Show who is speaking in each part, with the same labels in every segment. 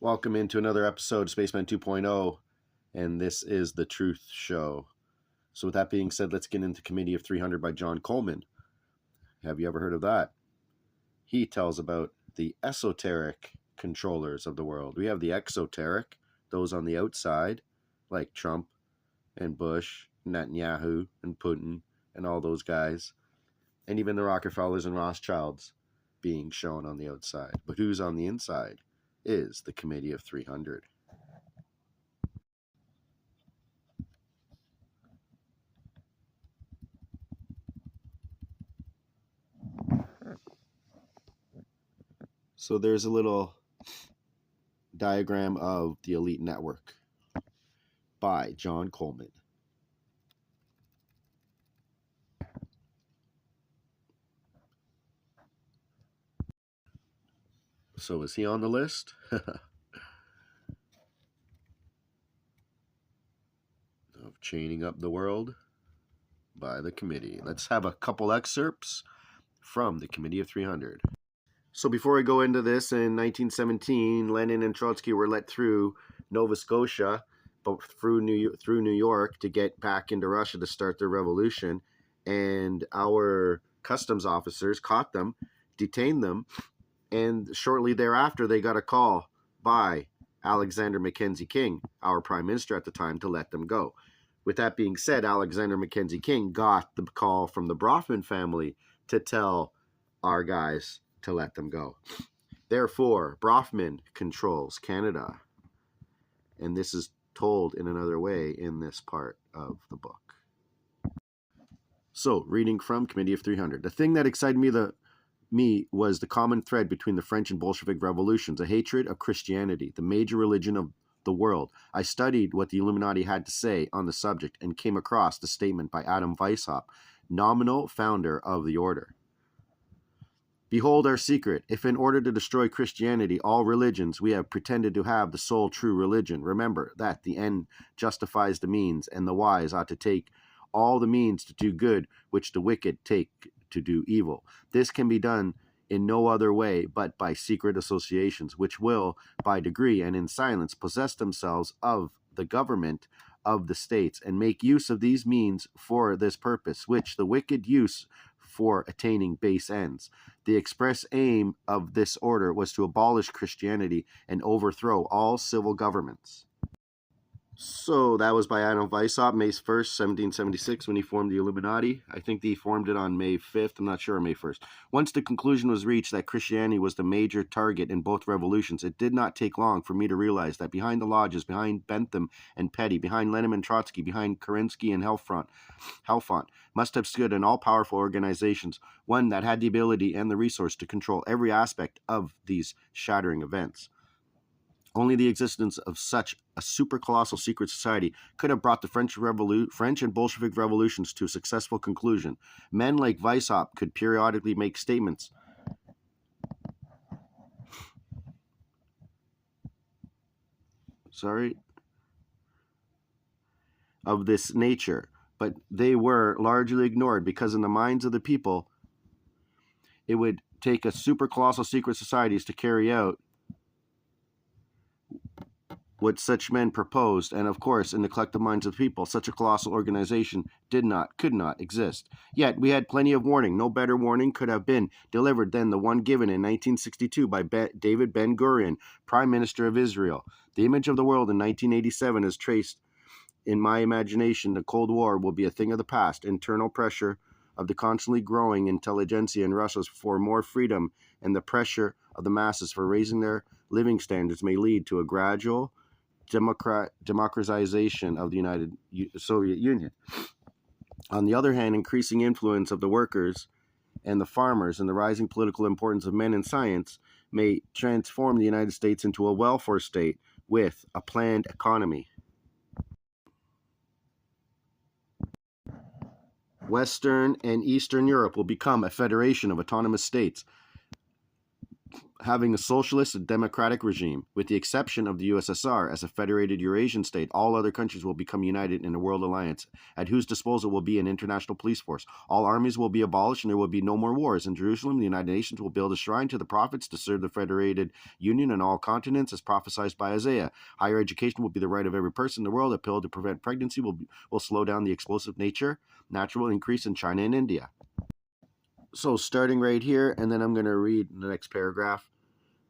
Speaker 1: Welcome into another episode of Spaceman 2.0, and this is the Truth Show. So with that being said, let's get into Committee of 300 by John Coleman. Have you ever heard of that? He tells about the esoteric controllers of the world. We have the exoteric, those on the outside, like Trump and Bush, Netanyahu and Putin and all those guys, and even the Rockefellers and Rothschilds being shown on the outside. But who's on the inside is the Committee of 300. So there's a little diagram of the elite network by John Coleman. So is he on the list? Of chaining up the world by the committee. Let's have a couple excerpts from the Committee of 300. So before we go into this, in 1917, Lenin and Trotsky were let through Nova Scotia, but through New York to get back into Russia to start their revolution. And our customs officers caught them, detained them, and shortly thereafter they got a call by Alexander Mackenzie King, our prime minister at the time, to let them go. With that being said, Alexander Mackenzie King got the call from the Bronfman family to tell our guys to let them go. Therefore, Bronfman controls Canada. And this is told in another way in this part of the book. So, reading from Committee of 300. The thing that excited me was the common thread between the French and Bolshevik revolutions, a hatred of Christianity, the major religion of the world. I studied what the Illuminati had to say on the subject and came across the statement by Adam Weishaupt, nominal founder of the order. Behold our secret. If in order to destroy Christianity, all religions, we have pretended to have the sole true religion, remember that the end justifies the means, and the wise ought to take all the means to do good, which the wicked take to do evil. This can be done in no other way but by secret associations, which will, by degree and in silence, possess themselves of the government of the states, and make use of these means for this purpose, which the wicked use for attaining base ends. The express aim of this order was to abolish Christianity and overthrow all civil governments. So that was by Adam Weishaupt, May 1st, 1776, when he formed the Illuminati. I think he formed it on May 5th. I'm not sure, May 1st. Once the conclusion was reached that Christianity was the major target in both revolutions, it did not take long for me to realize that behind the lodges, behind Bentham and Petty, behind Lenin and Trotsky, behind Kerensky and Halfont, must have stood an all-powerful organizations, one that had the ability and the resource to control every aspect of these shattering events. Only the existence of such a super-colossal secret society could have brought the French and Bolshevik revolutions to a successful conclusion. Men like Weishaupt could periodically make statements of this nature, but they were largely ignored because in the minds of the people, it would take a super-colossal secret societies to carry out what such men proposed, and of course, in the collective minds of the people, such a colossal organization could not exist. Yet, we had plenty of warning. No better warning could have been delivered than the one given in 1962 by David Ben-Gurion, Prime Minister of Israel. The image of the world in 1987 is traced in my imagination. The Cold War will be a thing of the past. Internal pressure of the constantly growing intelligentsia in Russia for more freedom and the pressure of the masses for raising their living standards may lead to a gradual democratization of the Soviet Union. On the other hand, increasing influence of the workers and the farmers and the rising political importance of men in science may transform the United States into a welfare state with a planned economy. Western and Eastern Europe will become a federation of autonomous states having a socialist and democratic regime. With the exception of the USSR as a federated Eurasian state, all other countries will become united in a world alliance, at whose disposal will be an international police force. All armies will be abolished and there will be no more wars. In Jerusalem, the United Nations will build a shrine to the prophets to serve the federated union on all continents, as prophesied by Isaiah. Higher education will be the right of every person in the world. A pill to prevent pregnancy will slow down the explosive natural increase in China and India. So starting right here, and then I'm going to read the next paragraph.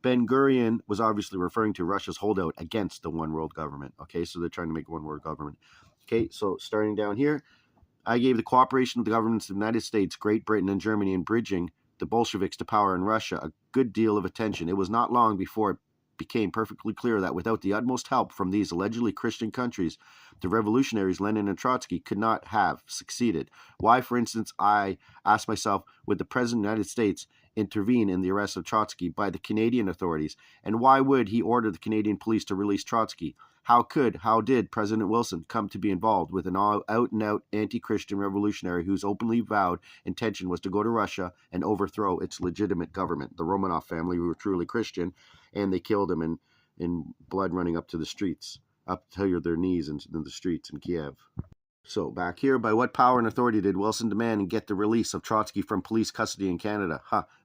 Speaker 1: Ben-Gurion was obviously referring to Russia's holdout against the one world government. Okay, so they're trying to make one world government. Okay, so starting down here, I gave the cooperation of the governments of the United States, Great Britain, and Germany in bridging the Bolsheviks to power in Russia a good deal of attention. It was not long before it became perfectly clear that without the utmost help from these allegedly Christian countries, the revolutionaries Lenin and Trotsky could not have succeeded. Why, for instance, I asked myself, would the President of the United States intervene in the arrest of Trotsky by the Canadian authorities? And why would he order the Canadian police to release Trotsky? How did President Wilson come to be involved with an out-and-out anti-Christian revolutionary whose openly vowed intention was to go to Russia and overthrow its legitimate government? The Romanov family were truly Christian, and they killed him in blood running up to the streets, up to their knees in the streets in Kiev. So back here, by what power and authority did Wilson demand and get the release of Trotsky from police custody in Canada?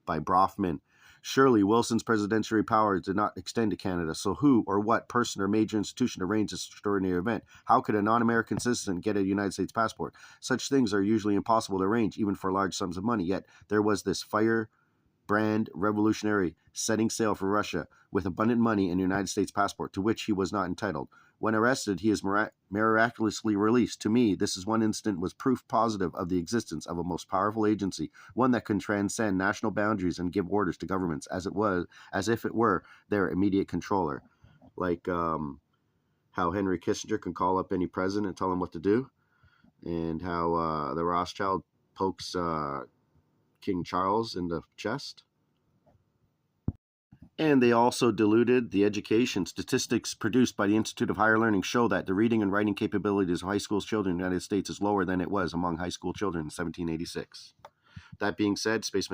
Speaker 1: By Brofman. Surely Wilson's presidential powers did not extend to Canada, so who or what person or major institution arranged this extraordinary event? How could a non-American citizen get a United States passport? Such things are usually impossible to arrange, even for large sums of money, yet there was this firebrand revolutionary setting sail for Russia with abundant money and a United States passport, to which he was not entitled. When arrested, he is miraculously released. To me, this is one incident was proof positive of the existence of a most powerful agency, one that can transcend national boundaries and give orders to governments as if it were their immediate controller. Like how Henry Kissinger can call up any president and tell him what to do, and how the Rothschild pokes King Charles in the chest. And they also diluted the education. Statistics produced by the Institute of Higher Learning show that the reading and writing capabilities of high school children in the United States is lower than it was among high school children in 1786. That being said, Spaceman